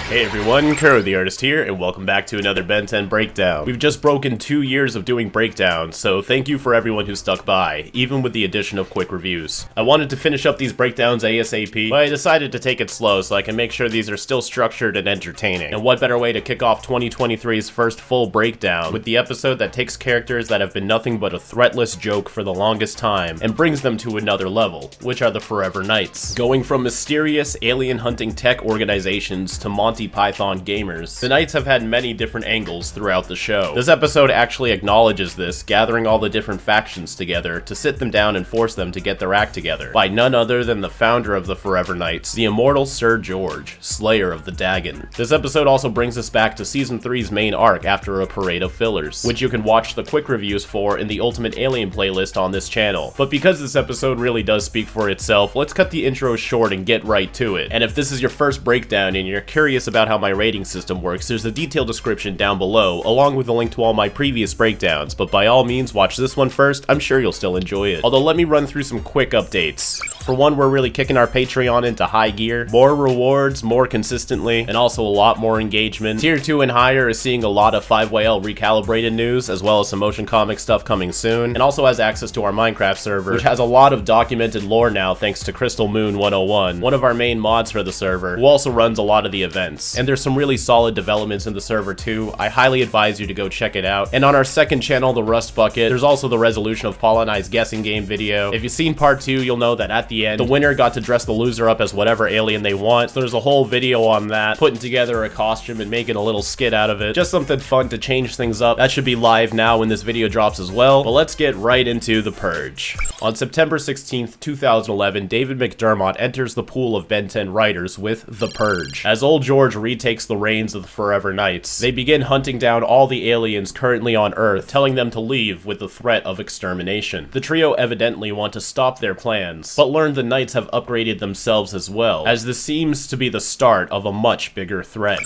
Hey everyone, Kuro the Artist here, and welcome back to another Ben 10 breakdown. We've just broken 2 years of doing breakdowns, so thank you for everyone who stuck by, even with the addition of quick reviews. I wanted to finish up these breakdowns ASAP, but I decided to take it slow so I can make sure these are still structured and entertaining. And what better way to kick off 2023's first full breakdown with the episode that takes characters that have been nothing but a threatless joke for the longest time and brings them to another level, which are the Forever Knights. Going from mysterious alien hunting tech organizations to Monty Python gamers, the Knights have had many different angles throughout the show. This episode actually acknowledges this, gathering all the different factions together to sit them down and force them to get their act together, by none other than the founder of the Forever Knights, the immortal Sir George, Slayer of the Dagon. This episode also brings us back to Season 3's main arc after a parade of fillers, which you can watch the quick reviews for in the Ultimate Alien playlist on this channel. But because this episode really does speak for itself, let's cut the intro short and get right to it. And if this is your first breakdown and you're curious about how my rating system works, there's a detailed description down below, along with a link to all my previous breakdowns, but by all means watch this one first, I'm sure you'll still enjoy it. Although let me run through some quick updates. For one, we're really kicking our Patreon into high gear. More rewards, more consistently, and also a lot more engagement. Tier 2 and higher is seeing a lot of 5YL recalibrated news, as well as some motion comic stuff coming soon, and also has access to our Minecraft server, which has a lot of documented lore now thanks to Crystal Moon 101, one of our main mods for the server, who also runs a lot of the events. And there's some really solid developments in the server too. I highly advise you to go check it out. And on our second channel, the Rust Bucket, there's also the resolution of Paul and I's guessing game video. If you've seen part 2, you'll know that at the end, the winner got to dress the loser up as whatever alien they want. So there's a whole video on that, putting together a costume and making a little skit out of it. Just something fun to change things up. That should be live now when this video drops as well. But let's get right into The Purge. On September 16th, 2011, David McDermott enters the pool of Ben 10 writers with The Purge. As old George retakes the reins of the Forever Knights, they begin hunting down all the aliens currently on Earth, telling them to leave with the threat of extermination. The trio evidently want to stop their plans, but learn the Knights have upgraded themselves as well, as this seems to be the start of a much bigger threat.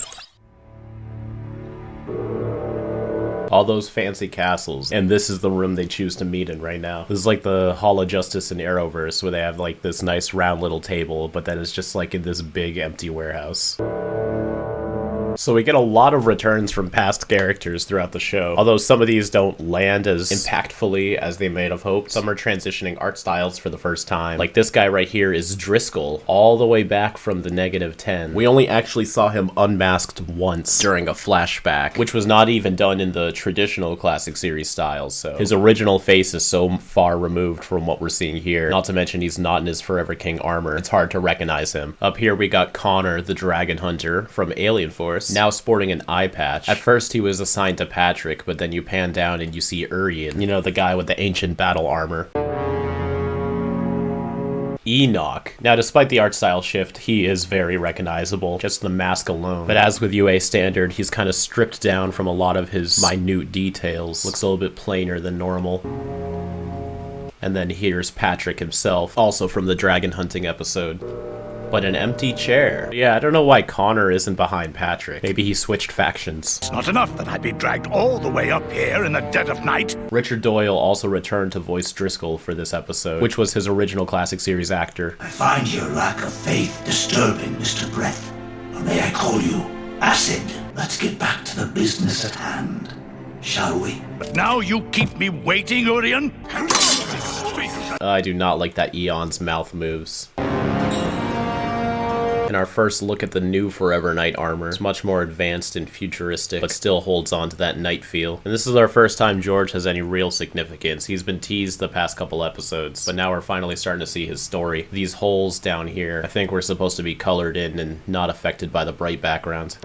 All those fancy castles, and this is the room they choose to meet in right now. This is like the Hall of Justice in Arrowverse, where they have like this nice round little table, but then it's just like in this big empty warehouse. So we get a lot of returns from past characters throughout the show, although some of these don't land as impactfully as they may have hoped. Some are transitioning art styles for the first time. Like this guy right here is Driscoll, all the way back from the -10. We only actually saw him unmasked once during a flashback, which was not even done in the traditional classic series styles, so his original face is so far removed from what we're seeing here. Not to mention he's not in his Forever King armor. It's hard to recognize him. Up here we got Connor, the Dragon Hunter from Alien Force, now sporting an eye patch. At first he was assigned to Patrick, but then you pan down and you see Urian, you know, the guy with the ancient battle armor. Enoch. Now, despite the art style shift, he is very recognizable, just the mask alone. But as with UA standard, he's kind of stripped down from a lot of his minute details. Looks a little bit plainer than normal. And then here's Patrick himself, also from the dragon hunting episode. But an empty chair. Yeah, I don't know why Connor isn't behind Patrick. Maybe he switched factions. It's not enough that I be dragged all the way up here in the dead of night. Richard Doyle also returned to voice Driscoll for this episode, which was his original classic series actor. I find your lack of faith disturbing, Mr. Breath. Or may I call you Acid? Let's get back to the business at hand, shall we? But now you keep me waiting, Urian. I do not like that Eon's mouth moves. And our first look at the new Forever Knight armor. It's much more advanced and futuristic, but still holds on to that knight feel. And this is our first time George has any real significance. He's been teased the past couple episodes, but now we're finally starting to see his story. These holes down here, I think we're supposed to be colored in and not affected by the bright background.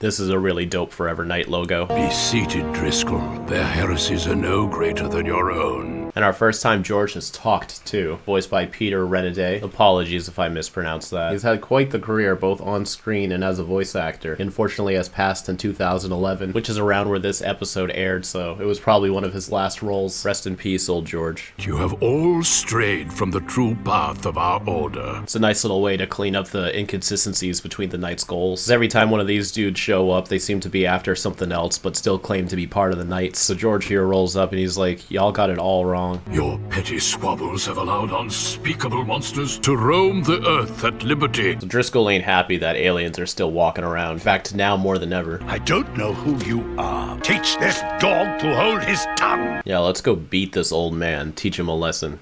This is a really dope Forever Knight logo. Be seated, Driscoll. Their heresies are no greater than your own. And our first time George has talked, too. Voiced by Peter Renaday. Apologies if I mispronounced that. He's had quite the career, both on screen and as a voice actor. Unfortunately, has passed in 2011, which is around where this episode aired, so it was probably one of his last roles. Rest in peace, old George. You have all strayed from the true path of our order. It's a nice little way to clean up the inconsistencies between the Knights' goals. Every time one of these dudes show up, they seem to be after something else, but still claim to be part of the Knights. So George here rolls up and he's like, y'all got it all wrong. Your petty squabbles have allowed unspeakable monsters to roam the earth at liberty. So Driscoll ain't happy that aliens are still walking around. In fact, now more than ever. I don't know who you are. Teach this dog to hold his tongue. Yeah, let's go beat this old man, teach him a lesson.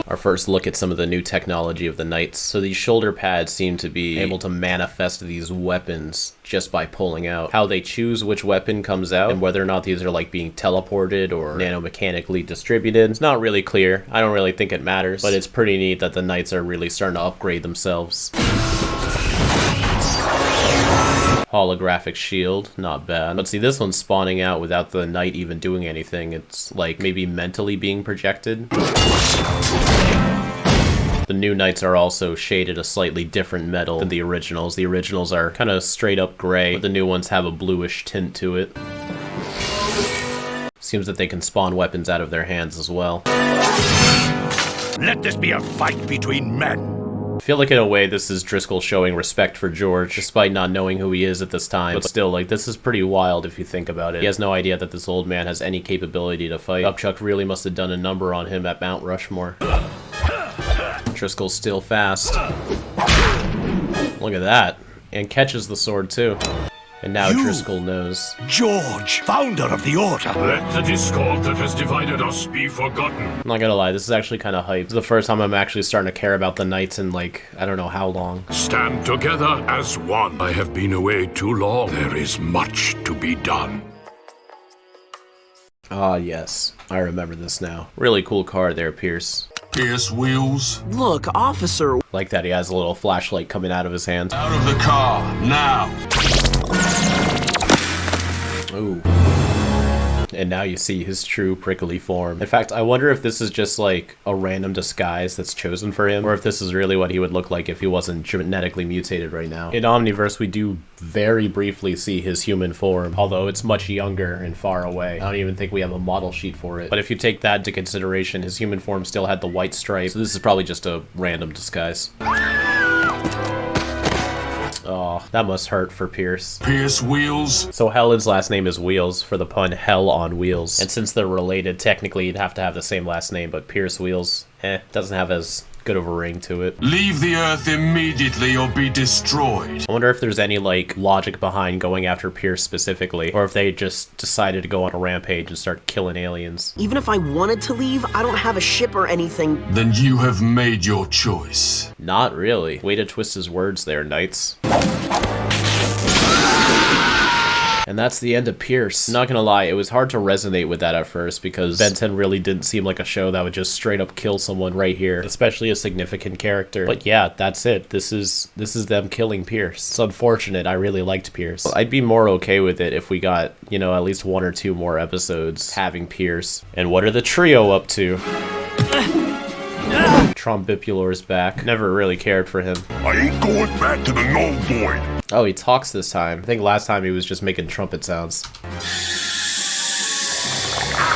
Our first look at some of the new technology of the Knights. So these shoulder pads seem to be able to manifest these weapons just by pulling out. How they choose which weapon comes out and whether or not these are like being teleported or nanomechanically distributed, it's not really clear. I don't really think it matters, but it's pretty neat that the Knights are really starting to upgrade themselves. Holographic shield, not bad. But see, this one's spawning out without the Knight even doing anything. It's like maybe mentally being projected. The new Knights are also shaded a slightly different metal than the originals. The originals are kind of straight up gray, but the new ones have a bluish tint to it. Seems that they can spawn weapons out of their hands as well. Let this be a fight between men. I feel like in a way this is Driscoll showing respect for George, despite not knowing who he is at this time. But still, like, this is pretty wild if you think about it. He has no idea that this old man has any capability to fight. Upchuck really must have done a number on him at Mount Rushmore. Driscoll's still fast. Look at that. And catches the sword too. And now Driscoll knows. George, founder of the Order. Let the discord that has divided us be forgotten. I'm not gonna lie, this is actually kind of hype. It's the first time I'm actually starting to care about the Knights in, like, I don't know how long. Stand together as one. I have been away too long. There is much to be done. Ah, yes. I remember this now. Really cool car there, Pierce. Pierce wheels. Look, officer. Like that he has a little flashlight coming out of his hand. Out of the car, now. Ooh. And now you see his true prickly form. In fact, I wonder if this is just like a random disguise that's chosen for him, or if this is really what he would look like if he wasn't genetically mutated right now. In Omniverse, we do very briefly see his human form, although it's much younger and far away. I don't even think we have a model sheet for it. But if you take that into consideration, his human form still had the white stripe, so this is probably just a random disguise. Oh, that must hurt for Pierce. Pierce wheels. So Helen's last name is Wheels for the pun Hell on Wheels. And since they're related, technically you'd have to have the same last name, but Pierce Wheels, doesn't have as good of a ring to it. Leave the Earth immediately or be destroyed. I wonder if there's any, like, logic behind going after Pierce specifically, or if they just decided to go on a rampage and start killing aliens. Even if I wanted to leave, I don't have a ship or anything. Then you have made your choice. Not really. Way to twist his words there, Knights. And that's the end of Pierce. Not gonna lie, it was hard to resonate with that at first because Ben 10 really didn't seem like a show that would just straight up kill someone right here, especially a significant character. But yeah, that's it. This is them killing Pierce. It's unfortunate. I really liked Pierce. I'd be more okay with it if we got, you know, at least 1 or 2 more episodes having Pierce. And what are the trio up to? Trombipulor's back. Never really cared for him. I ain't going back to the null void. Oh, he talks this time. I think last time he was just making trumpet sounds.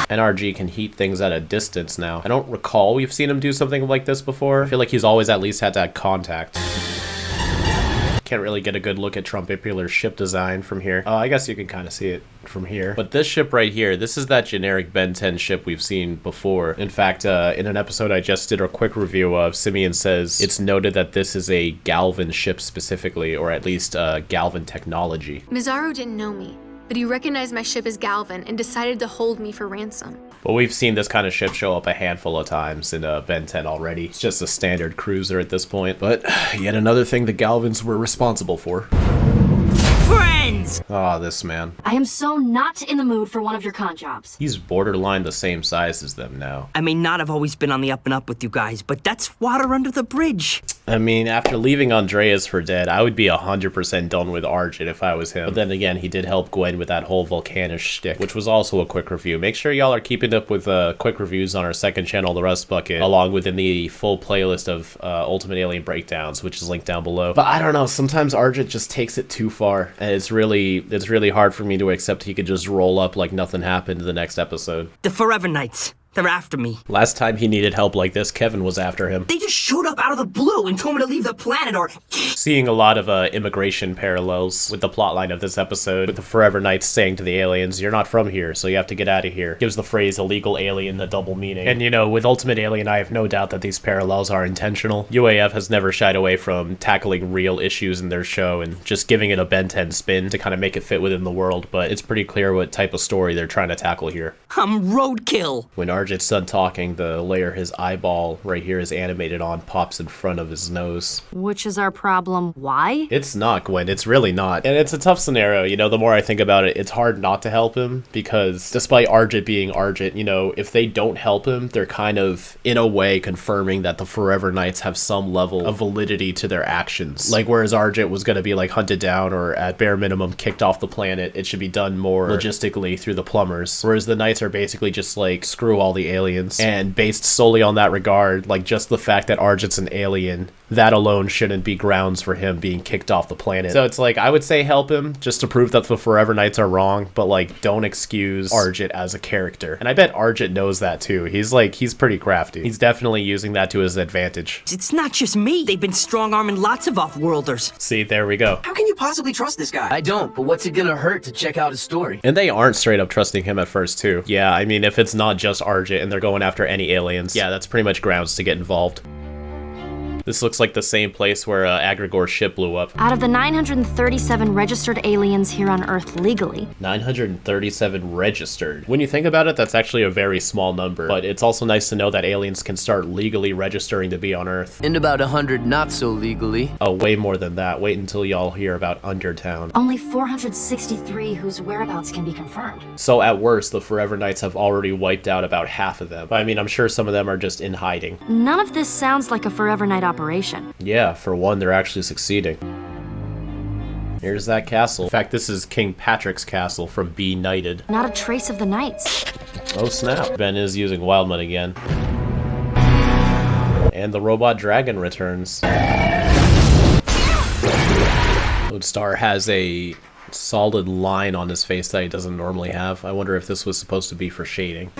NRG can heat things at a distance now. I don't recall we've seen him do something like this before. I feel like he's always at least had to have contact. Can't really get a good look at Trombipular's ship design from here. I guess you can kind of see it from here. But this ship right here, this is that generic Ben 10 ship we've seen before. In fact, in an episode I just did a quick review of, Simeon says it's noted that this is a Galvan ship specifically, or at least Galvan technology. Mizaru didn't know me, but he recognized my ship as Galvan and decided to hold me for ransom. But we've seen this kind of ship show up a handful of times in Ben 10 already. It's just a standard cruiser at this point. But yet another thing the Galvans were responsible for. Friends! Ah, this man. I am so not in the mood for one of your con jobs. He's borderline the same size as them now. I may not have always been on the up and up with you guys, but that's water under the bridge. I mean, after leaving Andreas for dead, I would be 100% done with Argent if I was him. But then again, he did help Gwen with that whole Volcanish shtick, which was also a quick review. Make sure y'all are keeping up with quick reviews on our second channel, The Rust Bucket, along with in the full playlist of Ultimate Alien Breakdowns, which is linked down below. But I don't know, sometimes Argent just takes it too far, and it's really hard for me to accept he could just roll up like nothing happened in the next episode. The Forever Knights. They're after me. Last time he needed help like this, Kevin was after him. They just showed up out of the blue and told me to leave the planet or... Seeing a lot of immigration parallels with the plotline of this episode, with the Forever Knights saying to the aliens, "You're not from here, so you have to get out of here." Gives the phrase illegal alien a double meaning. And you know, with Ultimate Alien, I have no doubt that these parallels are intentional. UAF has never shied away from tackling real issues in their show and just giving it a Ben 10 spin to kind of make it fit within the world, but it's pretty clear what type of story they're trying to tackle here. I'm roadkill. When Argent's done talking, the layer his eyeball right here is animated on pops in front of his nose. Which is our problem. Why? It's not, Gwen. It's really not. And it's a tough scenario. You know, the more I think about it, it's hard not to help him because despite Argent being Argent, you know, if they don't help him, they're kind of, in a way, confirming that the Forever Knights have some level of validity to their actions. Like, whereas Argent was going to be, like, hunted down or, at bare minimum, kicked off the planet, it should be done more logistically through the plumbers. Whereas the Knights are basically just, like, screw all the aliens. And based solely on that regard, like, just the fact that Argent's an alien, that alone shouldn't be grounds for him being kicked off the planet. So it's like, I would say help him, just to prove that the Forever Knights are wrong, but like, don't excuse Argent as a character. And I bet Argent knows that too. He's pretty crafty. He's definitely using that to his advantage. It's not just me. They've been strong-arming lots of off-worlders. See, there we go. How can you possibly trust this guy? I don't, but what's it gonna hurt to check out his story? And they aren't straight up trusting him at first too. Yeah, I mean, if it's not just Argent and they're going after any aliens, yeah, that's pretty much grounds to get involved. This looks like the same place where Agrigor's ship blew up. Out of the 937 registered aliens here on Earth legally. 937 registered. When you think about it, that's actually a very small number, but it's also nice to know that aliens can start legally registering to be on Earth. And about 100 not so legally. Oh, way more than that. Wait until y'all hear about Undertown. Only 463 whose whereabouts can be confirmed. So at worst, the Forever Knights have already wiped out about half of them. But I mean, I'm sure some of them are just in hiding. None of this sounds like a Forever Knight operation. Yeah, for one, they're actually succeeding. Here's that castle. In fact, this is King Patrick's castle from Be Knighted. Not a trace of the knights. Oh snap. Ben is using Wildmud again. And the robot dragon returns. Lodestar has a solid line on his face that he doesn't normally have. I wonder if this was supposed to be for shading.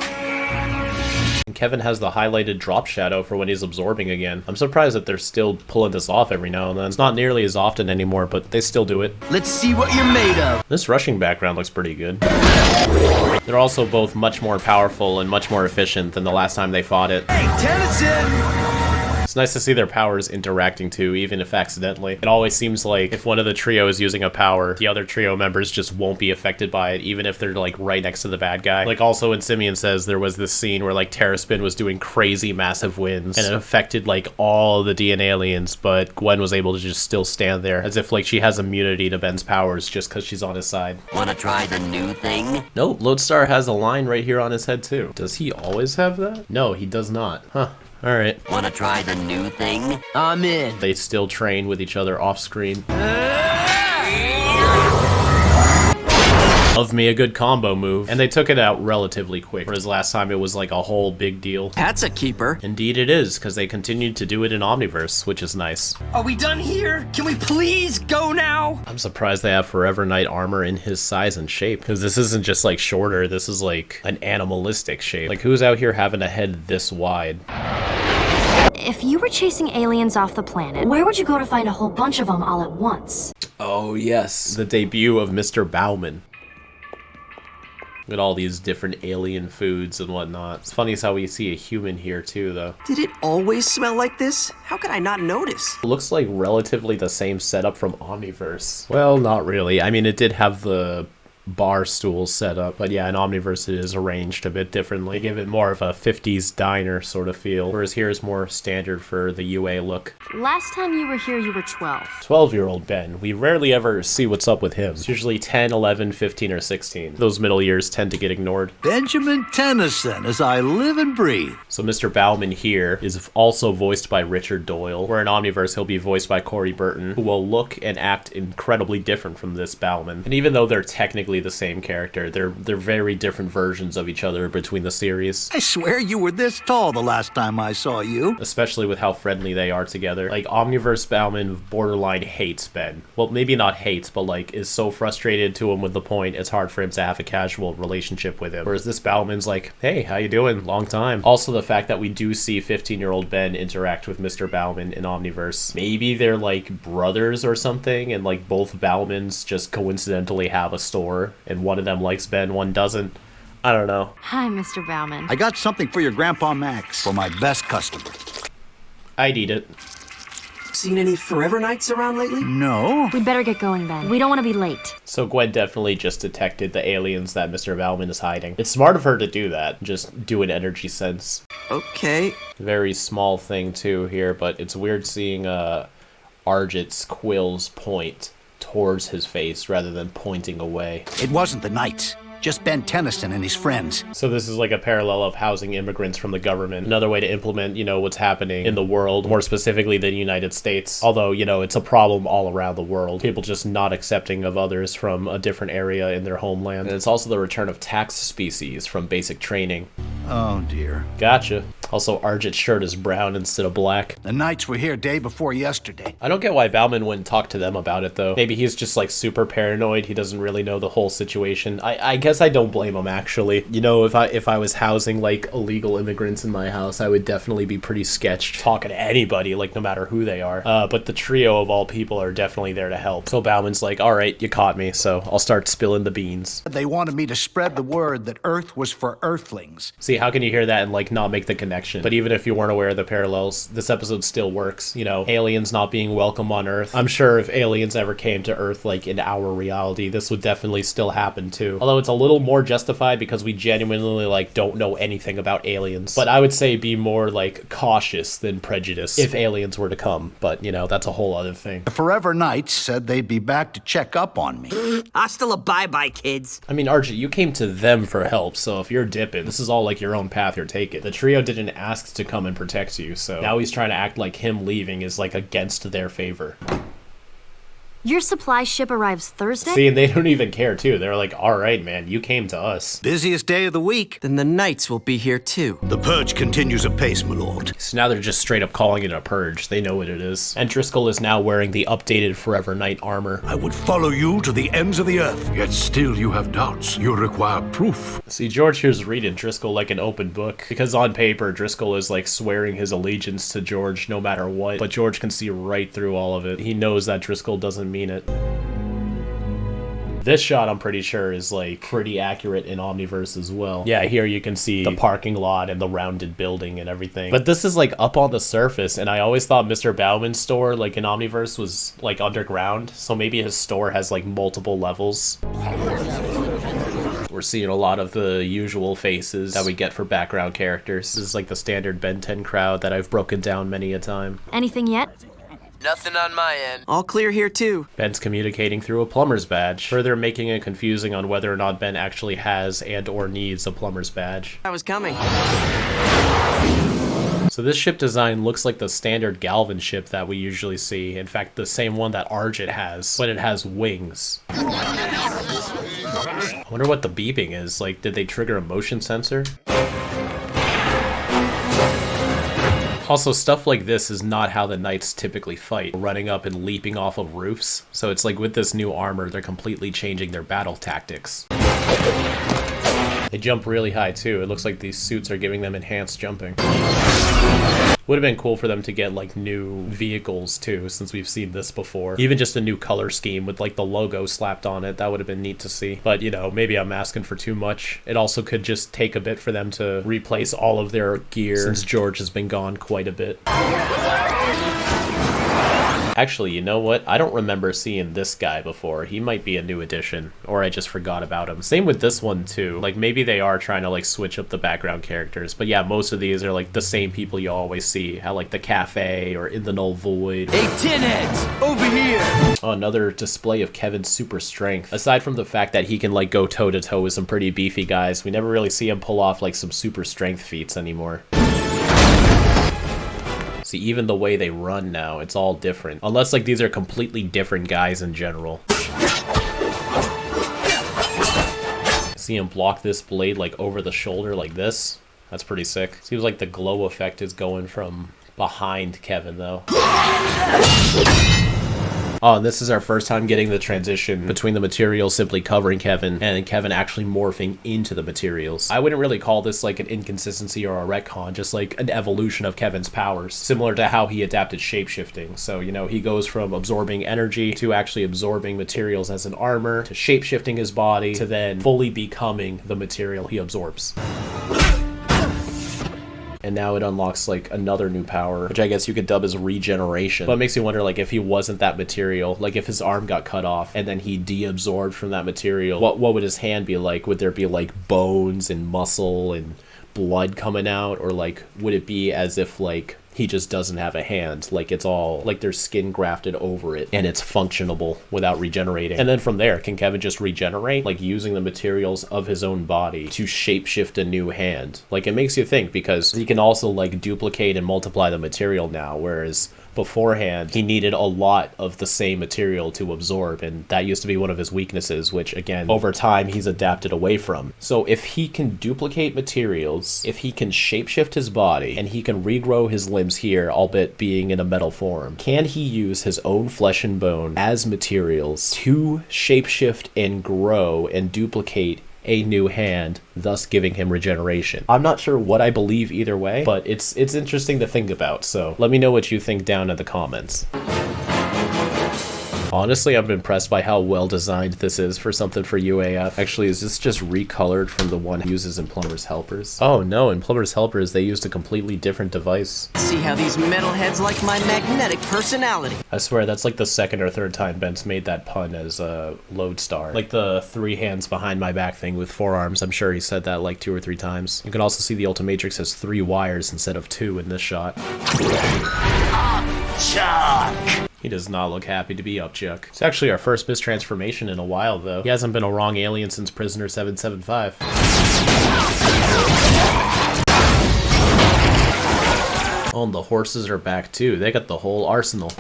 And Kevin has the highlighted drop shadow for when he's absorbing again. I'm surprised that they're still pulling this off every now and then. It's not nearly as often anymore, but they still do it. Let's see what you're made of. This rushing background looks pretty good. They're also both much more powerful and much more efficient than the last time they fought it. Hey, Tennyson! It's nice to see their powers interacting too, even if accidentally. It always seems like if one of the trio is using a power, the other trio members just won't be affected by it, even if they're like right next to the bad guy. Like also in Simeon Says, there was this scene where like Terraspin was doing crazy massive winds and it affected like all the DNA aliens, but Gwen was able to just still stand there as if like she has immunity to Ben's powers just because she's on his side. Wanna try the new thing? Nope, Lodestar has a line right here on his head too. Does he always have that? No, he does not. Huh. Alright. Wanna try the new thing? I'm in. They still train with each other off screen. Love me a good combo move. And they took it out relatively quick, whereas last time it was like a whole big deal. That's a keeper. Indeed it is, because they continued to do it in Omniverse, which is nice. Are we done here? Can we please go now? I'm surprised they have Forever Knight armor in his size and shape, because this isn't just like shorter, this is like an animalistic shape. Like who's out here having a head this wide? If you were chasing aliens off the planet, where would you go to find a whole bunch of them all at once? Oh yes, the debut of Mr. Bauman. With all these different alien foods and whatnot. It's funny how we see a human here too, though. Did it always smell like this? How could I not notice? It looks like relatively the same setup from Omniverse. Well, not really. I mean, it did have the bar stools set up. But yeah, in Omniverse it is arranged a bit differently. They give it more of a 50s diner sort of feel, whereas here is more standard for the UA look. Last time you were here, you were 12. 12-year-old Ben. We rarely ever see what's up with him. It's usually 10, 11, 15, or 16. Those middle years tend to get ignored. Benjamin Tennyson, as I live and breathe. So Mr. Bauman here is also voiced by Richard Doyle, where in Omniverse he'll be voiced by Corey Burton, who will look and act incredibly different from this Bauman. And even though they're technically the same character, they're very different versions of each other between the series. I swear you were this tall the last time I saw you. Especially with how friendly they are together. Like, Omniverse Bauman borderline hates Ben. Well, maybe not hates, but like is so frustrated to him with the point it's hard for him to have a casual relationship with him. Whereas this Bauman's like, hey, how you doing? Long time. Also, the fact that we do see 15-year-old Ben interact with Mr. Bauman in Omniverse. Maybe they're like brothers or something, and like both Baumans just coincidentally have a store, and one of them likes Ben, one doesn't. I don't know. Hi, Mr. Bauman. I got something for your Grandpa Max, for my best customer. I'd eat it. Seen any Forever Nights around lately? No. We'd better get going, Ben. We don't want to be late. So Gwen definitely just detected the aliens that Mr. Bauman is hiding. It's smart of her to do that. Just do an energy sense. Okay. Very small thing too here, but it's weird seeing Argit's quills point towards his face rather than pointing away. It wasn't the Knights. Just Ben Tennyson and his friends. So this is like a parallel of housing immigrants from the government. Another way to implement, you know, what's happening in the world, more specifically the United States. Although, you know, it's a problem all around the world. People just not accepting of others from a different area in their homeland. And it's also the return of tax species from basic training. Oh, dear. Gotcha. Also, Argit's shirt is brown instead of black. The Knights were here day before yesterday. I don't get why Bauman wouldn't talk to them about it, though. Maybe he's just, like, super paranoid. He doesn't really know the whole situation. I guess I don't blame him, actually. You know, if I was housing, like, illegal immigrants in my house, I would definitely be pretty sketched talking to anybody, like, no matter who they are. But the trio of all people are definitely there to help. So Bauman's like, all right, you caught me, so I'll start spilling the beans. They wanted me to spread the word that Earth was for Earthlings. See, how can you hear that and, like, not make the connection? But even if you weren't aware of the parallels, this episode still works. You know, aliens not being welcome on Earth. I'm sure if aliens ever came to Earth, like, in our reality, this would definitely still happen, too. Although it's a little more justified because we genuinely, like, don't know anything about aliens. But I would say be more, like, cautious than prejudiced if aliens were to come. But, you know, that's a whole other thing. The Forever Knights said they'd be back to check up on me. Hasta la bye-bye, kids. I mean, Archie, you came to them for help, so if you're dipping, this is all, like, your own path you're taking. The trio didn't ask to come and protect you, so now he's trying to act like him leaving is, like, against their favor. Your supply ship arrives Thursday? See, and they don't even care, too. They're like, all right, man, you came to us. Busiest day of the week. Then the Knights will be here too. The purge continues apace, my lord. So now they're just straight up calling it a purge. They know what it is. And Driscoll is now wearing the updated Forever Knight armor. I would follow you to the ends of the earth. Yet still you have doubts. You require proof. See, George here's reading Driscoll like an open book. Because on paper, Driscoll is like swearing his allegiance to George no matter what. But George can see right through all of it. He knows that Driscoll doesn't mean it. This shot, I'm pretty sure, is like pretty accurate in Omniverse as well. Yeah, here you can see the parking lot and the rounded building and everything. But this is like up on the surface, and I always thought Mr. Bauman's store, like in Omniverse, was like underground. So maybe his store has like multiple levels. We're seeing a lot of the usual faces that we get for background characters. This is like the standard Ben 10 crowd that I've broken down many a time. Anything yet? Nothing on my end. All clear here too. Ben's communicating through a plumber's badge, further making it confusing on whether or not Ben actually has and or needs a plumber's badge. I was coming. So this ship design looks like the standard Galvin ship that we usually see. In fact, the same one that Argit has, but it has wings. I wonder what the beeping is. Like, did they trigger a motion sensor? Also, stuff like this is not how the Knights typically fight, running up and leaping off of roofs. So it's like with this new armor, they're completely changing their battle tactics. They jump really high too. It looks like these suits are giving them enhanced jumping. Would have been cool for them to get like new vehicles too, since we've seen this before. Even just a new color scheme with like the logo slapped on it. That would have been neat to see. But you know, maybe I'm asking for too much. It also could just take a bit for them to replace all of their gear since George has been gone quite a bit. Actually, you know what? I don't remember seeing this guy before. He might be a new addition, or I just forgot about him. Same with this one too. Like maybe they are trying to like switch up the background characters, but yeah, most of these are like the same people you always see at like the cafe or in the null void. Hey, tinheads, over here! Oh, another display of Kevin's super strength. Aside from the fact that he can like go toe to toe with some pretty beefy guys, we never really see him pull off like some super strength feats anymore. See, even the way they run now, it's all different. Unless like these are completely different guys in general. See him block this blade like over the shoulder like this. That's pretty sick. Seems like the glow effect is going from behind Kevin though. Oh, and this is our first time getting the transition between the materials simply covering Kevin and Kevin actually morphing into the materials. I wouldn't really call this like an inconsistency or a retcon, just like an evolution of Kevin's powers, similar to how he adapted shapeshifting. So, you know, he goes from absorbing energy to actually absorbing materials as an armor, to shapeshifting his body, to then fully becoming the material he absorbs. And now it unlocks like another new power, which I guess you could dub as regeneration. But it makes me wonder, like, if he wasn't that material, like if his arm got cut off and then he deabsorbed from that material, what would his hand be like? Would there be like bones and muscle and blood coming out? Or like, would it be as if like he just doesn't have a hand, like it's all like there's skin grafted over it and it's functionable without regenerating? And then from there, can Kevin just regenerate, like using the materials of his own body to shapeshift a new hand? Like, it makes you think, because he can also like duplicate and multiply the material now, whereas beforehand he needed a lot of the same material to absorb, and that used to be one of his weaknesses, which again over time he's adapted away from. So if he can duplicate materials, if he can shapeshift his body, and he can regrow his limbs here, albeit being in a metal form, can he use his own flesh and bone as materials to shapeshift and grow and duplicate a new hand, thus giving him regeneration? I'm not sure what I believe either way, but it's interesting to think about, so let me know what you think down in the comments. Honestly, I'm impressed by how well designed this is for something for UAF. Actually, is this just recolored from the one he uses in Plumber's Helpers? Oh no, in Plumber's Helpers they used a completely different device. See how these metalheads like my magnetic personality. I swear that's like the second or third time Ben's made that pun as Lodestar. Like the 3 hands behind my back thing with 4 arms. I'm sure he said that like 2 or 3 times. You can also see the Ultimatrix has 3 wires instead of 2 in this shot. Chuck! He does not look happy to be up, Chuck. It's actually our first mistransformation in a while, though. He hasn't been a wrong alien since Prisoner 775. Oh, and the horses are back, too. They got the whole arsenal.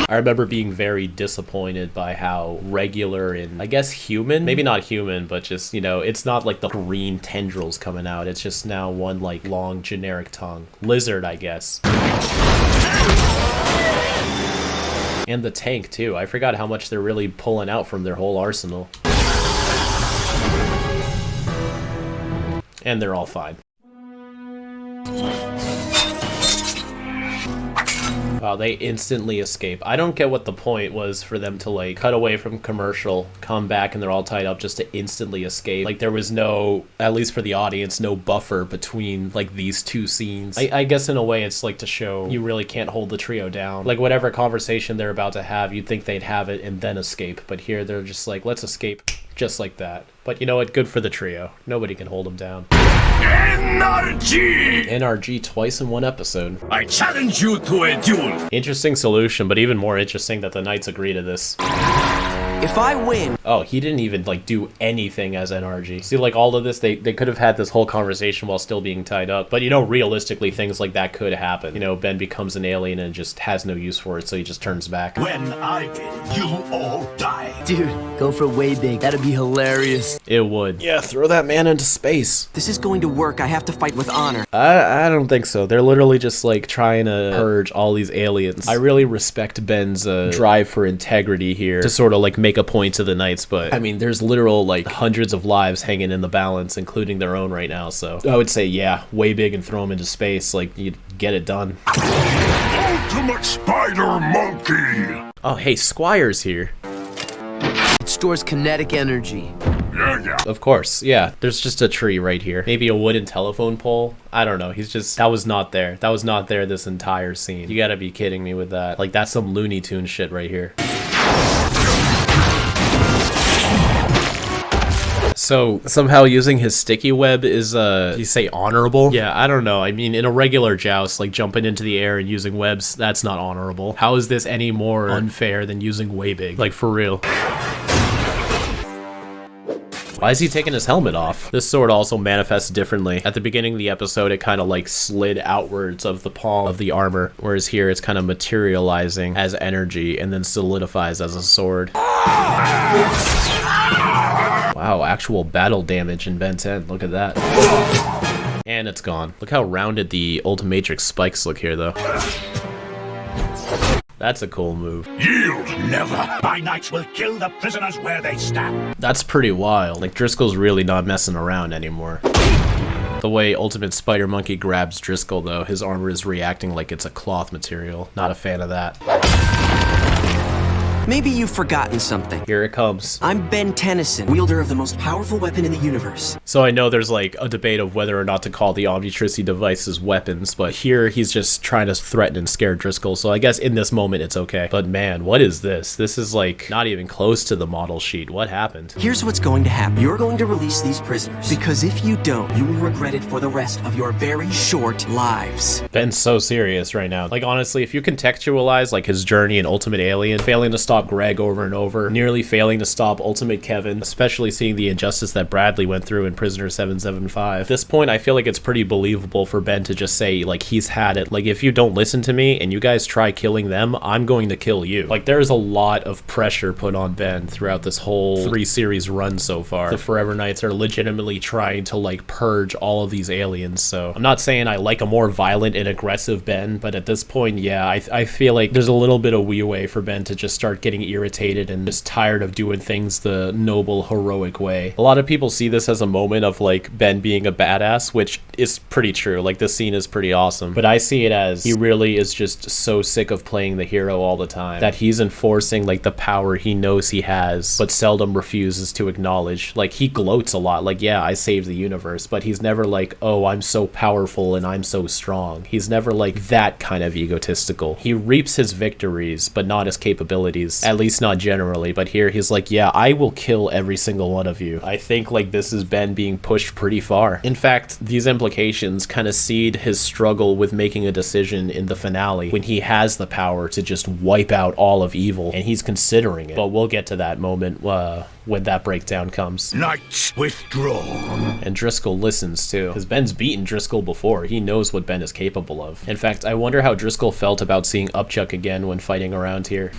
I remember being very disappointed by how regular and, I guess, human? Maybe not human, but just, you know, it's not like the green tendrils coming out. It's just now one, like, long, generic tongue. Lizard, I guess. And the tank, too. I forgot how much they're really pulling out from their whole arsenal. And they're all fine. Wow, they instantly escape. I don't get what the point was for them to like cut away from commercial, come back, and they're all tied up just to instantly escape. Like there was no, at least for the audience, no buffer between like these 2 scenes. I guess in a way it's like to show you really can't hold the trio down. Like whatever conversation they're about to have, you'd think they'd have it and then escape. But here they're just like, let's escape just like that. But you know what? Good for the trio. Nobody can hold them down. NRG! NRG twice in one episode. I challenge you to a duel! Interesting solution, but even more interesting that the Knights agree to this. If I win... Oh, he didn't even, like, do anything as NRG. See, like, all of this, they could have had this whole conversation while still being tied up. But, you know, realistically, things like that could happen. You know, Ben becomes an alien and just has no use for it, so he just turns back. When I win, you all die. Dude, go for way big. That'd be hilarious. It would. Yeah, throw that man into space. This is going to work. I have to fight with honor. I don't think so. They're literally just, like, trying to purge all these aliens. I really respect Ben's drive for integrity here to sort of, like, make a point to the Knights, but I mean, there's literal like hundreds of lives hanging in the balance, including their own right now, so I would say, yeah, way big and throw them into space, like, you'd get it done. Ultimate Spider Monkey! Oh, hey, Squire's here. It's stores kinetic energy. Of course, yeah. There's just a tree right here. Maybe a wooden telephone pole. I don't know. He's just... That was not there. That was not there this entire scene. You gotta be kidding me with that. Like, that's some Looney Tunes shit right here. So, somehow using his sticky web is, you say honorable? Yeah, I don't know. I mean, in a regular joust, like jumping into the air and using webs, that's not honorable. How is this any more unfair than using way big? Like, for real. Why is he taking his helmet off? This sword also manifests differently. At the beginning of the episode, it kind of like slid outwards of the palm of the armor, whereas here it's kind of materializing as energy and then solidifies as a sword. Wow, actual battle damage in Ben 10. Look at that. And it's gone. Look how rounded the Ultimatrix spikes look here, though. That's a cool move. Yield! Never! My knights will kill the prisoners where they stand. That's pretty wild. Like, Driscoll's really not messing around anymore. The way Ultimate Spider Monkey grabs Driscoll, though, his armor is reacting like it's a cloth material. Not a fan of that. Maybe you've forgotten something. Here it comes. I'm Ben Tennyson, wielder of the most powerful weapon in the universe. So I know there's like a debate of whether or not to call the Omnitricity devices weapons, but here he's just trying to threaten and scare Driscoll, so I guess in this moment it's okay. But man, what is this? This is like not even close to the model sheet. What happened? Here's what's going to happen. You're going to release these prisoners, because if you don't, you will regret it for the rest of your very short lives. Ben's so serious right now. Like honestly, if you contextualize like his journey in Ultimate Alien, failing to stop Greg over and over, nearly failing to stop Ultimate Kevin, especially seeing the injustice that Bradley went through in Prisoner 775. At this point, I feel like it's pretty believable for Ben to just say, like, he's had it. Like, if you don't listen to me and you guys try killing them, I'm going to kill you. Like, there's a lot of pressure put on Ben throughout this whole 3-series run so far. The Forever Knights are legitimately trying to, like, purge all of these aliens, so I'm not saying I like a more violent and aggressive Ben, but at this point, yeah, I feel like there's a little bit of leeway for Ben to just start getting irritated and just tired of doing things the noble, heroic way. A lot of people see this as a moment of like Ben being a badass, which is pretty true. Like this scene is pretty awesome, but I see it as he really is just so sick of playing the hero all the time that he's enforcing like the power he knows he has, but seldom refuses to acknowledge. Like he gloats a lot, like, yeah, I saved the universe, but he's never like, oh, I'm so powerful and I'm so strong. He's never like that kind of egotistical. He reaps his victories, but not his capabilities, at least not generally. But here he's like, yeah, I will kill every single one of you. I think like this is Ben being pushed pretty far. In fact, these implications kind of seed his struggle with making a decision in the finale when he has the power to just wipe out all of evil and he's considering it. But we'll get to that moment when that breakdown comes. Knights, withdraw. And Driscoll listens too, because Ben's beaten Driscoll before. He knows what Ben is capable of. In fact, I wonder how Driscoll felt about seeing Upchuck again when fighting around here.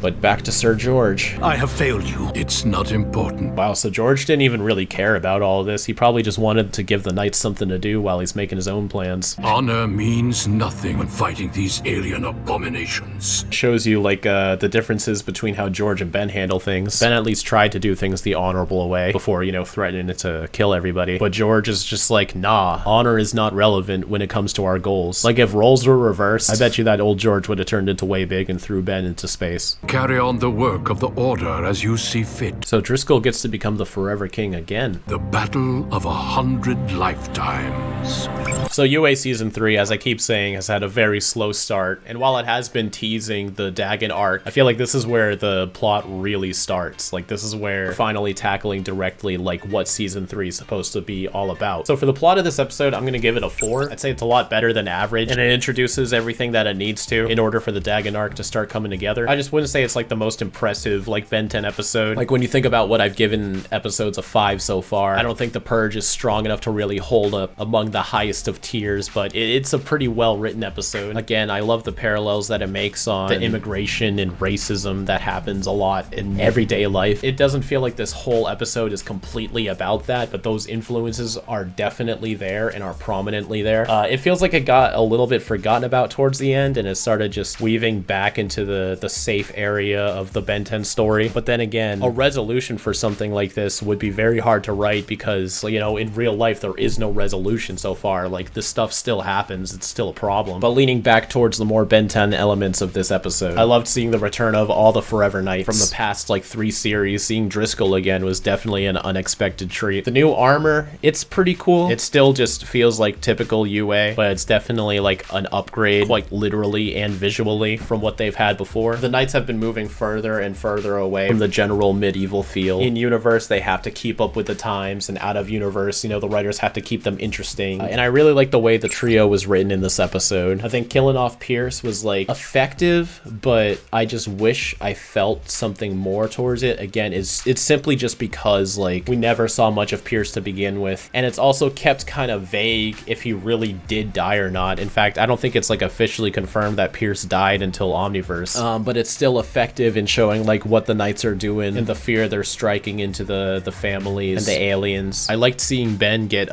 But back to Sir George. I have failed you. It's not important. Wow, so George didn't even really care about all of this. He probably just wanted to give the knights something to do while he's making his own plans. Honor means nothing when fighting these alien abominations. Shows you like the differences between how George and Ben handle things. Ben at least tried to do things the honorable way before, you know, threatening to kill everybody. But George is just like, nah, honor is not relevant when it comes to our goals. Like if roles were reversed, I bet you that old George would have turned into way big and threw Ben into space. Carry on the work of the Order as you see fit. So Driscoll gets to become the Forever King again. The battle of 100 lifetimes. So UA Season 3, as I keep saying, has had a very slow start, and while it has been teasing the Dagon arc, I feel like this is where the plot really starts. Like, this is where we're finally tackling directly, like, what Season 3 is supposed to be all about. So for the plot of this episode, I'm gonna give it a 4. I'd say it's a lot better than average, and it introduces everything that it needs to in order for the Dagon arc to start coming together. I just wouldn't say it's like the most impressive, like, Ben 10 episode. Like, when you think about what I've given episodes of 5 so far, I don't think The Purge is strong enough to really hold up among the highest of tiers, but it's a pretty well-written episode. Again, I love the parallels that it makes on the immigration and racism that happens a lot in everyday life. It doesn't feel like this whole episode is completely about that, but those influences are definitely there and are prominently there. It feels like it got a little bit forgotten about towards the end, and it started just weaving back into the safe area area of the Ben 10 story. But then again, a resolution for something like this would be very hard to write because, you know, in real life, there is no resolution so far. Like, this stuff still happens. It's still a problem. But leaning back towards the more Ben 10 elements of this episode, I loved seeing the return of all the Forever Knights from the past, like, 3 series. Seeing Driscoll again was definitely an unexpected treat. The new armor, it's pretty cool. It still just feels like typical UA, but it's definitely like an upgrade, quite literally and visually, from what they've had before. The Knights have been moving further and further away from the general medieval feel. In universe, they have to keep up with the times, and out of universe, you know, the writers have to keep them interesting. And I really like the way the trio was written in this episode. I think killing off Pierce was like effective, but I just wish I felt something more towards it. Again, it's simply just because like we never saw much of Pierce to begin with, and it's also kept kind of vague if he really did die or not. In fact, I don't think it's like officially confirmed that Pierce died until Omniverse, but it's still effective in showing like what the Knights are doing and the fear they're striking into the families and the aliens. I liked seeing Ben get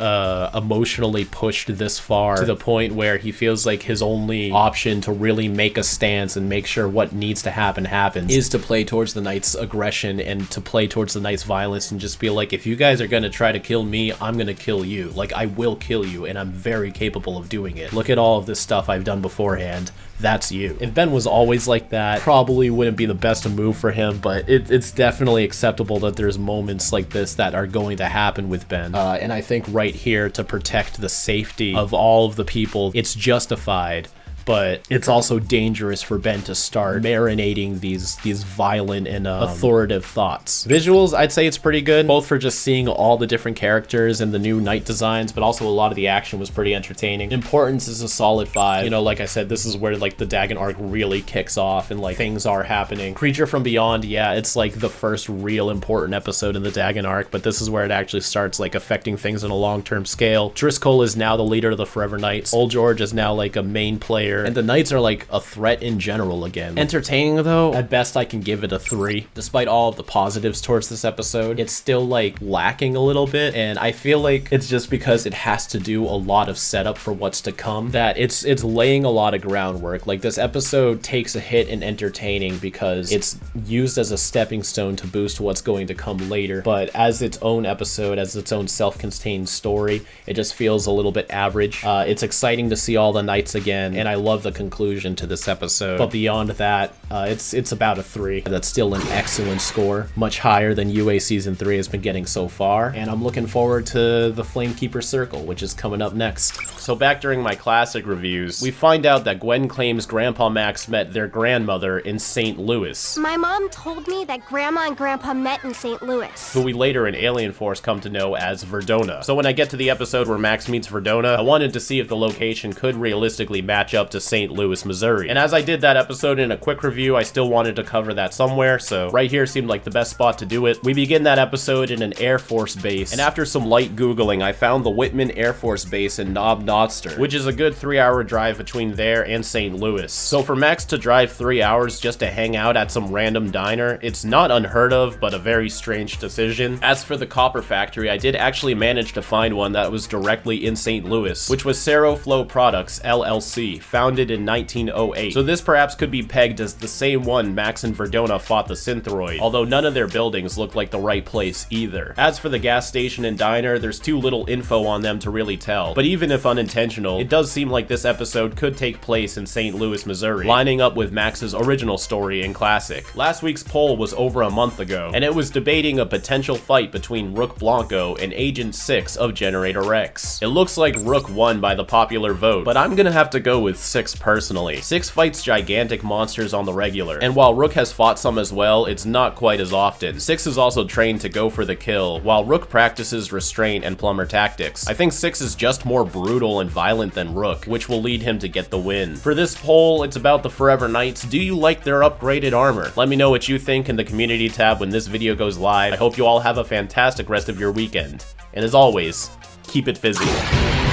emotionally pushed this far to the point where he feels like his only option to really make a stance and make sure what needs to happen happens is to play towards the Knights' aggression and to play towards the Knights' violence and just be like, if you guys are gonna try to kill me, I'm gonna kill you. Like, I will kill you, and I'm very capable of doing it. Look at all of this stuff I've done beforehand. That's you. If Ben was always like that, probably wouldn't be the best move for him, but it's definitely acceptable that there's moments like this that are going to happen with Ben. And I think right here, to protect the safety of all of the people, it's justified. But it's also dangerous for Ben to start marinating these violent and authoritative thoughts. Visuals, I'd say it's pretty good, both for just seeing all the different characters and the new Knight designs, but also a lot of the action was pretty entertaining. Importance is a solid 5. You know, like I said, this is where like the Dagon arc really kicks off and like things are happening. Creature from Beyond, yeah, it's like the first real important episode in the Dagon arc, but this is where it actually starts like affecting things on a long-term scale. Driscoll is now the leader of the Forever Knights. Old George is now like a main player. And the Knights are like a threat in general again. Entertaining though, at best I can give it a 3. Despite all of the positives towards this episode, it's still like lacking a little bit, and I feel like it's just because it has to do a lot of setup for what's to come that it's laying a lot of groundwork. Like, this episode takes a hit in entertaining because it's used as a stepping stone to boost what's going to come later, but as its own episode, as its own self-contained story, it just feels a little bit average. It's exciting to see all the Knights again, and I love the conclusion to this episode, but beyond that, it's about a 3. That's still an excellent score, much higher than UA Season 3 has been getting so far, and I'm looking forward to the Flamekeeper Circle, which is coming up next. So back during my classic reviews, we find out that Gwen claims Grandpa Max met their grandmother in St. Louis. My mom told me that Grandma and Grandpa met in St. Louis, who we later in Alien Force come to know as Verdona. So when I get to the episode where Max meets Verdona, I wanted to see if the location could realistically match up to St. Louis, Missouri. And as I did that episode in a quick review, I still wanted to cover that somewhere, so right here seemed like the best spot to do it. We begin that episode in an Air Force base, and after some light Googling, I found the Whitman Air Force Base in Knob Noster, which is a good 3-hour drive between there and St. Louis. So for Max to drive 3 hours just to hang out at some random diner, it's not unheard of, but a very strange decision. As for the copper factory, I did actually manage to find one that was directly in St. Louis, which was Seroflow Products, LLC, founded in 1908. So this perhaps could be pegged as the same one Max and Verdona fought the Synthroid, although none of their buildings look like the right place either. As for the gas station and diner, there's too little info on them to really tell, but even if unintentional, it does seem like this episode could take place in St. Louis, Missouri, lining up with Max's original story in Classic. Last week's poll was over a month ago, and it was debating a potential fight between Rook Blanco and Agent 6 of Generator X. It looks like Rook won by the popular vote, but I'm gonna have to go with 6 personally. 6 fights gigantic monsters on the regular, and while Rook has fought some as well, it's not quite as often. 6 is also trained to go for the kill, while Rook practices restraint and plumber tactics. I think 6 is just more brutal and violent than Rook, which will lead him to get the win. For this poll, it's about the Forever Knights. Do you like their upgraded armor? Let me know what you think in the community tab when this video goes live. I hope you all have a fantastic rest of your weekend. And as always, keep it fizzy.